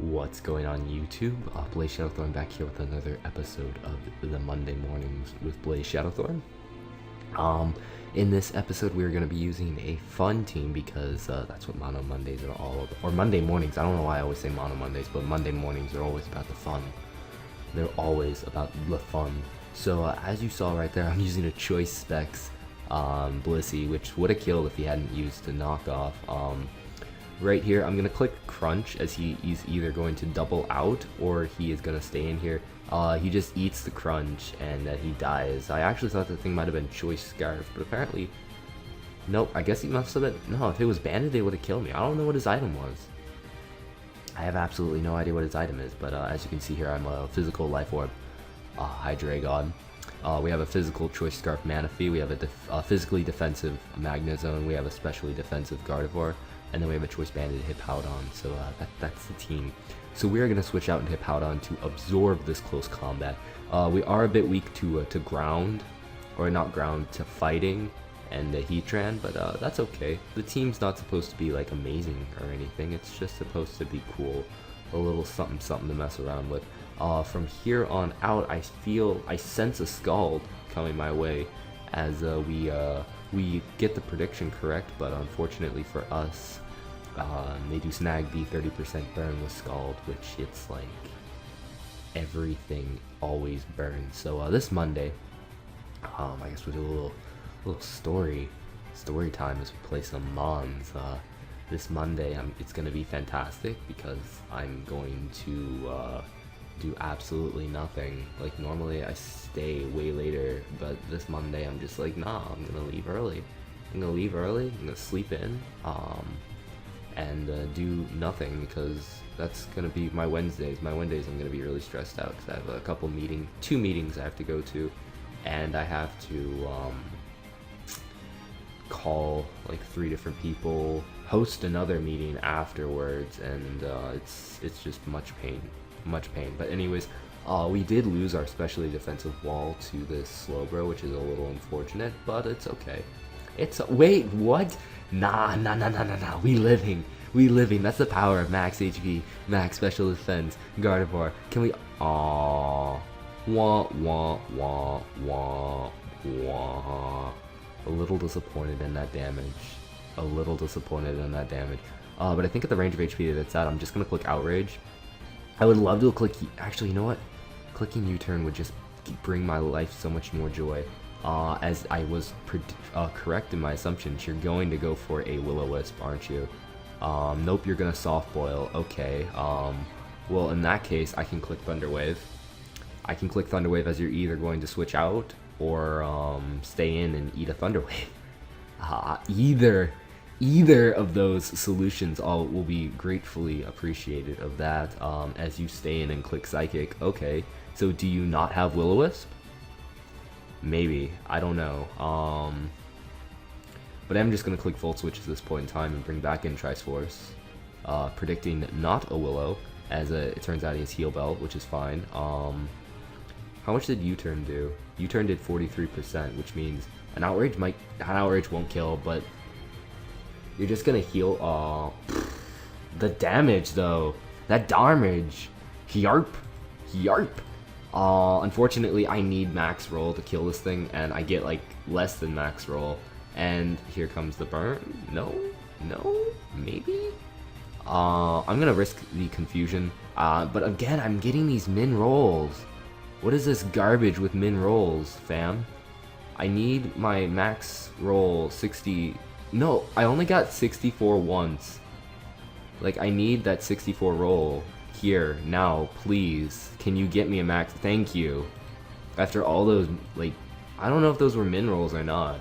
What's going on YouTube? Blazeshadowthorn back here with another episode of the Monday Mornings with Blazeshadowthorn. In this episode we're going to be using a fun team because that's what Mono Mondays are all about. Or Monday mornings, I don't know why I always say Mono Mondays, but Monday mornings are always about the fun. They're always about the fun. So as you saw right there, I'm using a Choice Specs Blissey, which would have killed if he hadn't used the knockoff. Right here, I'm going to click Crunch as he's either going to double out or he is going to stay in here. He just eats the Crunch and he dies. I actually thought the thing might have been Choice Scarf, but apparently, nope, I guess he must have been. No, if it was Banded, they would have killed me. I don't know what his item was. I have absolutely no idea what his item is, but as you can see here, I'm a physical Life Orb Hydreigon. We have a physical Choice Scarf Manaphy, we have a physically defensive Magnezone, we have a specially defensive Gardevoir, and then we have a Choice Banded Hippowdon, so that's the team. So we are going to switch out into Hippowdon to absorb this close combat. We are a bit weak to ground, or not ground, to fighting and the Heatran, but that's okay. The team's not supposed to be like amazing or anything, it's just supposed to be cool, a little something to mess around with. From here on out, I sense a Scald coming my way as we get the prediction correct, but unfortunately for us, they do snag the 30% burn with Scald, which it's like everything always burns. So this Monday, I guess we'll do a little story time as we play some Mons. This Monday, it's gonna be fantastic because I'm going to do absolutely nothing. Like normally I stay way later, but this Monday I'm just like, nah, I'm gonna leave early. I'm gonna sleep in, and do nothing because that's gonna be my Wednesdays. My Wednesdays I'm gonna be really stressed out because I have a couple two meetings I have to go to, and I have to call like 3 different people, host another meeting afterwards, and it's just much pain. But anyways, we did lose our specially defensive wall to this Slowbro, which is a little unfortunate, but it's okay. Wait, what? Nah, we living, that's the power of max HP, max special defense, Gardevoir. Can we, wah, a little disappointed in that damage, but I think at the range of HP that it's at, I'm just gonna click Outrage. I would love to click, actually, you know what? Clicking U-turn would just bring my life so much more joy. As I was correct in my assumptions, you're going to go for a Will-O-Wisp, aren't you? Nope, you're gonna Soft Boil. Okay, well, in that case, I can click Thunder Wave. As you're either going to switch out or stay in and eat a Thunder Wave. Either of those solutions will be gratefully appreciated of that, as you stay in and click Psychic. Okay, so do you not have Will-O-Wisp? Maybe, I don't know. But I'm just going to click Volt Switch at this point in time and bring back in Triforce, predicting not a Willow, as it turns out he has Heal Belt, which is fine. How much did U-turn do? U-turn did 43%, which means an Outrage won't kill, but you're just gonna heal. The damage though, that damage, yarp. Unfortunately, I need max roll to kill this thing, and I get like less than max roll. And here comes the burn. No, maybe. I'm gonna risk the confusion. But again, I'm getting these min rolls. What is this garbage with min rolls, fam? I need my max roll 60. No, I only got 64 once. Like, I need that 64 roll here, now, please. Can you get me a max? Thank you. After all those, like, I don't know if those were min rolls or not,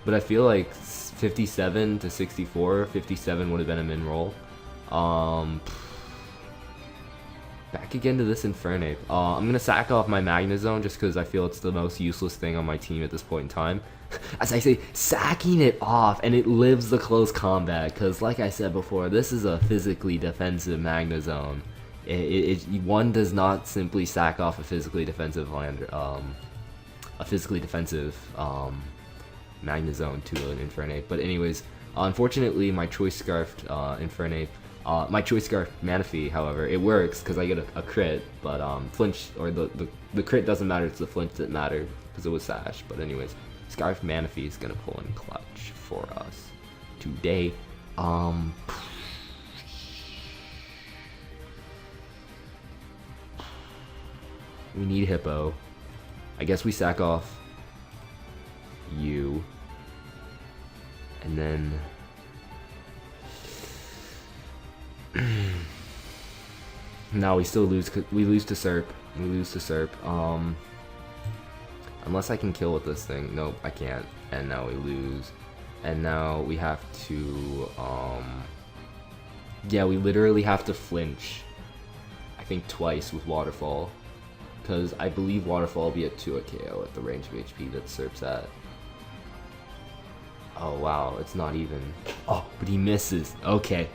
but I feel like 57 to 64, 57 would have been a min roll. Back again to this Infernape. I'm gonna sack off my Magnezone just because I feel it's the most useless thing on my team at this point in time. As I say, sacking it off, and it lives the close combat, because like I said before, this is a physically defensive Magnezone. One does not simply sack off a physically defensive Magnezone to an Infernape. But anyways, unfortunately, my Choice Scarfed Infernape My Choice Scarf Manaphy, however, it works because I get a crit, but flinch, or the crit doesn't matter, it's the flinch that matters because it was Sash. But anyways, Scarf Manaphy is going to pull in clutch for us today. We need Hippo. I guess we sack off you. And then... no, we still lose. We lose to Serp. We lose to Serp. Unless I can kill with this thing. Nope, I can't. And now we lose. And now we have to... yeah, we literally have to flinch. I think twice with Waterfall. Because I believe Waterfall will be at 2 a KO at the range of HP that Serp's at. Oh wow, it's not even. Oh, but he misses. Okay.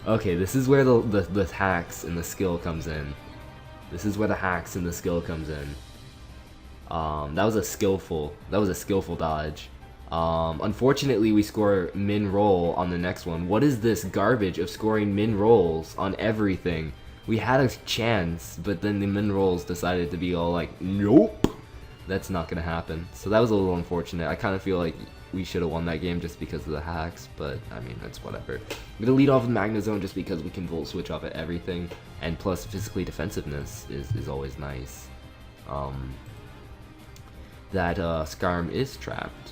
Okay, this is where the hacks and the skill comes in. This is where the hacks and the skill comes in. That was a skillful dodge. Unfortunately, we score min roll on the next one. What is this garbage of scoring min rolls on everything? We had a chance, but then the min rolls decided to be all like, nope, that's not gonna happen. So that was a little unfortunate. I kind of feel like we should have won that game just because of the hacks, but I mean, that's whatever. I'm gonna lead off with Magnezone just because we can Volt Switch off at everything, and plus physically defensiveness is always nice. That Skarm is trapped.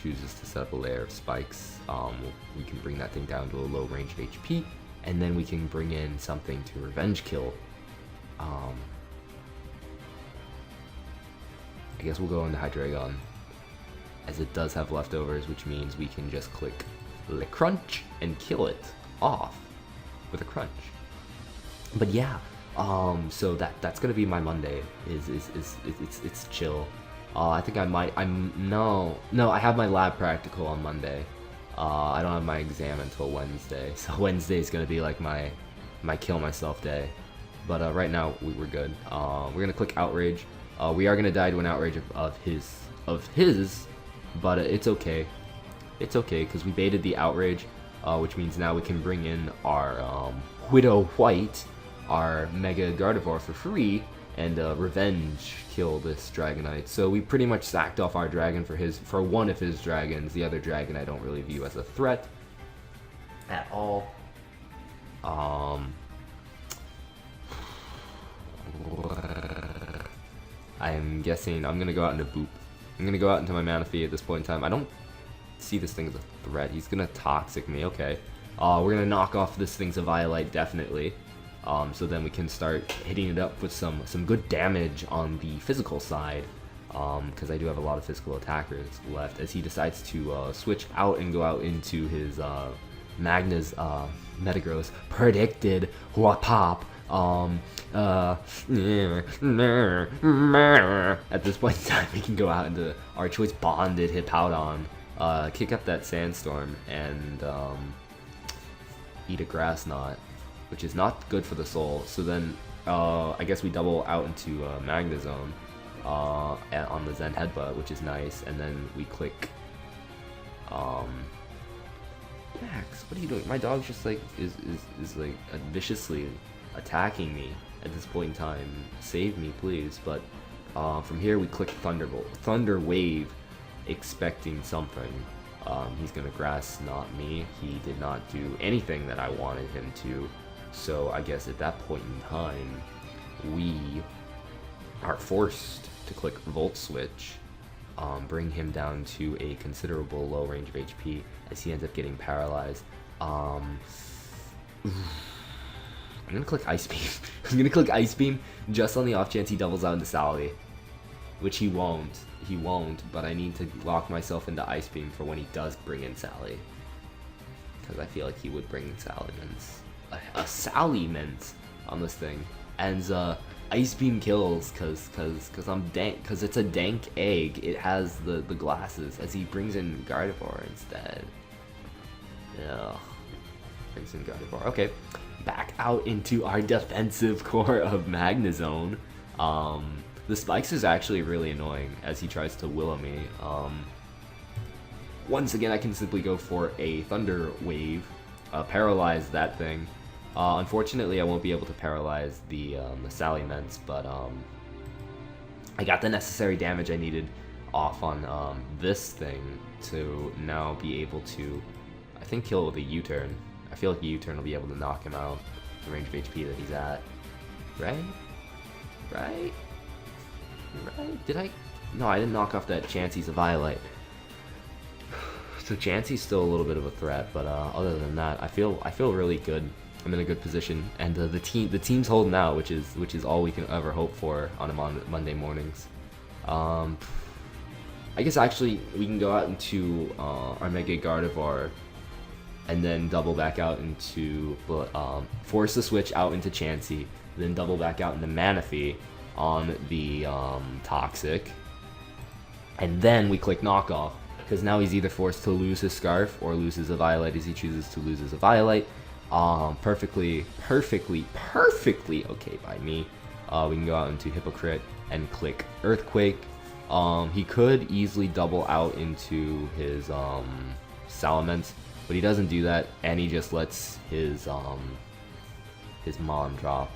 Chooses to set up a layer of spikes. We can bring that thing down to a low range of HP, and then we can bring in something to revenge kill. I guess we'll go into Hydreigon, as it does have leftovers, which means we can just click Le Crunch and kill it off with a crunch. But yeah, so that's gonna be my Monday. It's chill. I think I might. No. I have my lab practical on Monday. I don't have my exam until Wednesday, so Wednesday is gonna be like my kill myself day. But right now we're good. We're gonna click Outrage. We are gonna die to an Outrage of his, but it's okay. It's okay because we baited the Outrage, which means now we can bring in our Widow White, our Mega Gardevoir for free, and revenge kill this Dragonite. So we pretty much sacked off our dragon for one of his dragons. The other dragon I don't really view as a threat at all. I'm guessing I'm gonna go out into Boop. I'm gonna go out into my Manaphy at this point in time. I don't see this thing as a threat. He's gonna Toxic me. Okay. We're gonna knock off this thing's a Violite, definitely. So then we can start hitting it up with some good damage on the physical side, because I do have a lot of physical attackers left, as he decides to switch out and go out into his Magna's Metagross predicted pop. At this point in time, we can go out into our choice bonded Hippowdon, kick up that Sandstorm, and eat a Grass Knot, which is not good for the soul. So then I guess we double out into Magnezone on the Zen Headbutt, which is nice, and then we click Max, what are you doing? My dog's just like is like viciously attacking me at this point in time. Save me, please. But from here we click Thunder Wave, expecting something. He's gonna Grass Knot me. He did not do anything that I wanted him to. So I guess at that point in time, we are forced to click Volt Switch, bring him down to a considerable low range of HP, as he ends up getting paralyzed. I'm gonna click Ice Beam. I'm gonna click Ice Beam just on the off chance he doubles out into Sally, which he won't. He won't, but I need to lock myself into Ice Beam for when he does bring in Sally, because I feel like he would bring in Salamence. A Salamence on this thing, and Ice Beam kills because I'm dank, because it's a dank egg. It has the glasses, as he brings in Gardevoir instead. Yeah, brings in Gardevoir. Okay, back out into our defensive core of Magnezone. The spikes is actually really annoying as he tries to Willow me. Once again, I can simply go for a Thunder Wave, paralyze that thing, Unfortunately, I won't be able to paralyze the Salamence, but I got the necessary damage I needed off on this thing to now be able to, I think, kill with a U-turn. I feel like a U-turn will be able to knock him out, the range of HP that he's at. Right? Right? Right? Did I? No, I didn't knock off that Chansey's a Violet. So Chansey's still a little bit of a threat, but other than that, I feel really good. I'm in a good position, and the team's holding out, which is all we can ever hope for on a Monday mornings. I guess actually we can go out into our Mega Gardevoir, and then double back out into force the switch out into Chansey, then double back out into Manaphy on the Toxic, and then we click knockoff, because now he's either forced to lose his Scarf or loses a Violet as he chooses to lose a Violet. Perfectly okay by me. We can go out into Hypocrite and click Earthquake. He could easily double out into his Salamence, but he doesn't do that, and he just lets his Mon drop.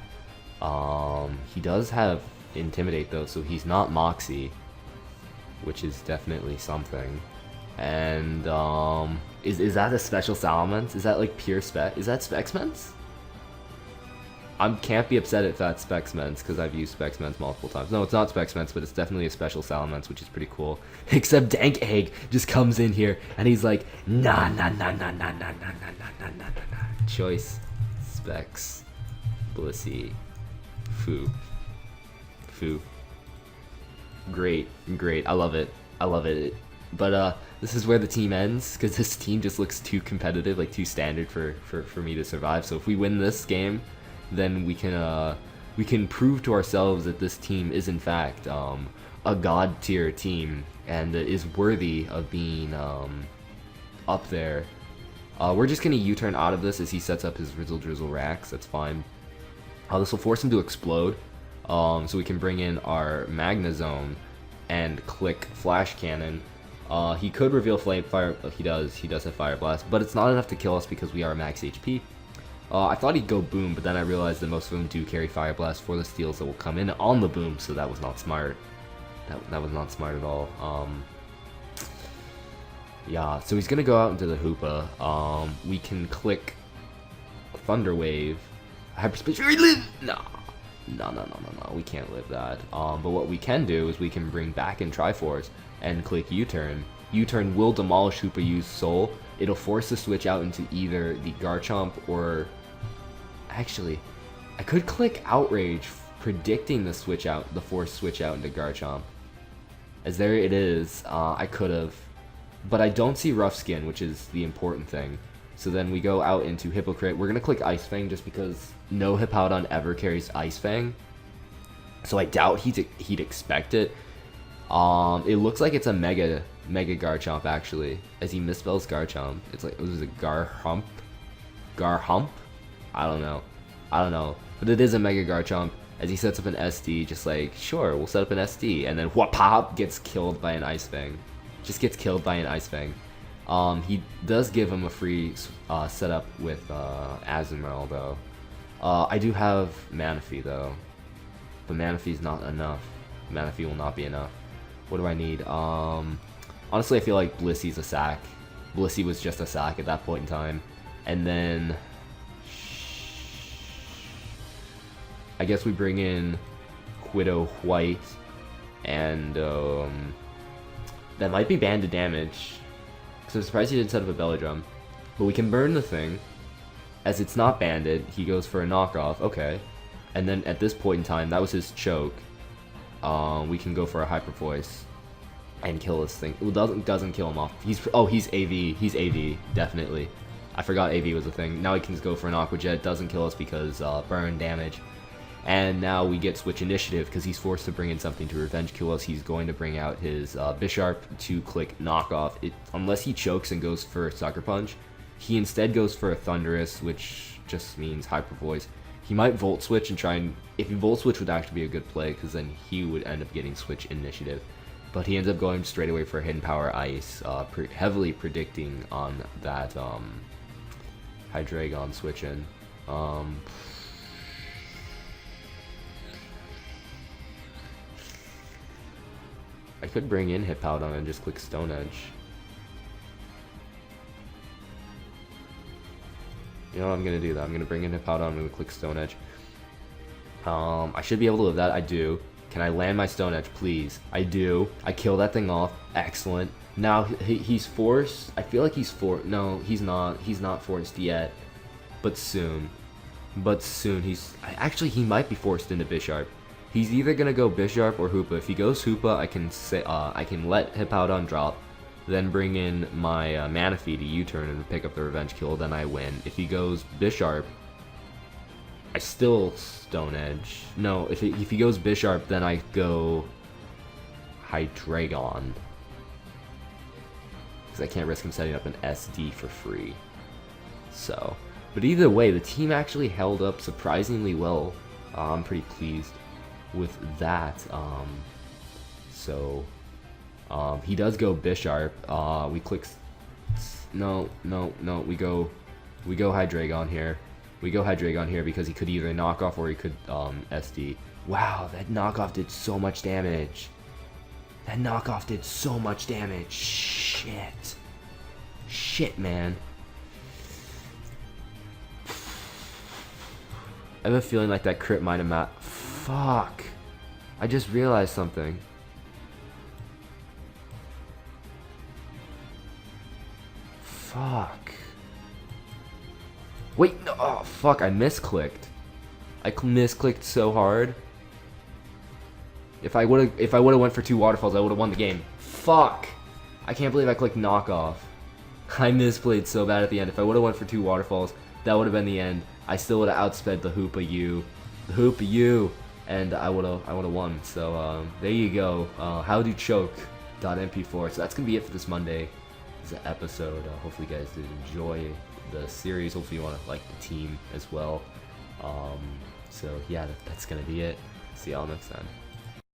He does have Intimidate though, so he's not Moxie, which is definitely something. And is that a special Salamence? Is that like pure spec? Is that Spexmence? I can't be upset if that's Spexmence, because I've used Spexmence multiple times. No, it's not Spexmence, but it's definitely a special Salamence, which is pretty cool. Except Dank Egg just comes in here and he's like, nah. Choice, Specs, Blissey, Foo. Great. I love it. But this is where the team ends, because this team just looks too competitive, like too standard for me to survive. So if we win this game, then we can prove to ourselves that this team is in fact a god tier team and is worthy of being up there. We're just gonna U-turn out of this as he sets up his Rizzle Drizzle Racks. That's fine. This will force him to explode, so we can bring in our Magnezone and click Flash Cannon. He could reveal Flame Fire. He does have Fire Blast, but it's not enough to kill us because we are max HP. I thought he'd go Boom, but then I realized that most of them do carry Fire Blast for the steals that will come in on the Boom, so that was not smart. That was not smart at all. Yeah, so he's gonna go out into the Hoopa. We can click Thunder Wave. Hyperspace. No, we can't live that. But what we can do is we can bring back in Triforce and click U-turn. U-turn will demolish Hoopa U's Soul. It'll force the switch out into either the Garchomp or... Actually, I could click Outrage, predicting the switch out, the force switch out into Garchomp. As there it is, I could have. But I don't see Rough Skin, which is the important thing. So then we go out into Hypocrite. We're going to click Ice Fang just because no Hippowdon ever carries Ice Fang. So I doubt he'd expect it. It looks like it's a Mega Garchomp, actually, as he misspells Garchomp. It's like, was it Garhump? I don't know. But it is a Mega Garchomp, as he sets up an SD, just like, sure, we'll set up an SD, and then whoop-pop gets killed by an Ice Fang. Just gets killed by an Ice Fang. He does give him a free setup with Azumarill, though. I do have Manaphy, though. But Manaphy's not enough. Manaphy will not be enough. What do I need? Honestly, I feel like Blissey's a sack. Blissey was just a sack at that point in time. And then... I guess we bring in Quiddo White. And that might be banded damage. Because I'm surprised he didn't set up a Belly Drum. But we can burn the thing. As it's not banded, he goes for a knockoff. Okay. And then at this point in time, that was his choke. We can go for a Hyper Voice and kill this thing. It doesn't kill him off. He's AV. He's AV, definitely. I forgot AV was a thing. Now he can just go for an Aqua Jet. Doesn't kill us because burn damage. And now we get Switch Initiative because he's forced to bring in something to revenge kill us. He's going to bring out his Bisharp to click knockoff. Unless he chokes and goes for a Sucker Punch, he instead goes for a Thunderous, which just means Hyper Voice. He might Volt Switch and try and... If he Volt Switch would actually be a good play, because then he would end up getting Switch Initiative. But he ends up going straight away for Hidden Power Ice, heavily predicting on that Hydreigon switch in. I could bring in Hippowdon and just click Stone Edge. You know what, I'm gonna do that. I'm gonna bring in Hippowdon, I'm gonna click Stone Edge. I should be able to live that. I do. Can I land my Stone Edge, please? I do. I kill that thing off. Excellent. Now he's forced. I feel like he's forced. No, he's not. He's not forced yet. But soon. But soon. Actually, he might be forced into Bisharp. He's either gonna go Bisharp or Hoopa. If he goes Hoopa, I can let Hippowdon drop, then bring in my Manaphy to U-turn and pick up the revenge kill. Then I win. If he goes Bisharp, I still Stone Edge. No, if he goes Bisharp, then I go Hydreigon, because I can't risk him setting up an SD for free. So, but either way, the team actually held up surprisingly well. I'm pretty pleased with that. He does go Bisharp. We click. No. We go Hydreigon here. We go Hydreigon here because he could either knock off or he could SD. Wow, that knockoff did so much damage. That knockoff did so much damage. Shit, man. I have a feeling like that crit might have Fuck. I just realized something. Fuck. Wait, no, oh fuck, I misclicked. I misclicked so hard. If I would've went for 2 waterfalls, I would've won the game. Fuck. I can't believe I clicked knockoff. I misplayed so bad at the end. If I would've went for 2 waterfalls, that would've been the end. I still would've outsped the Hoopa U, and I would've won. So there you go. How to choke .mp4. So that's gonna be it for this Monday episode. Hopefully you guys did enjoy the series. Hopefully you want to like the team as well. So yeah, that's gonna be it. See y'all next time.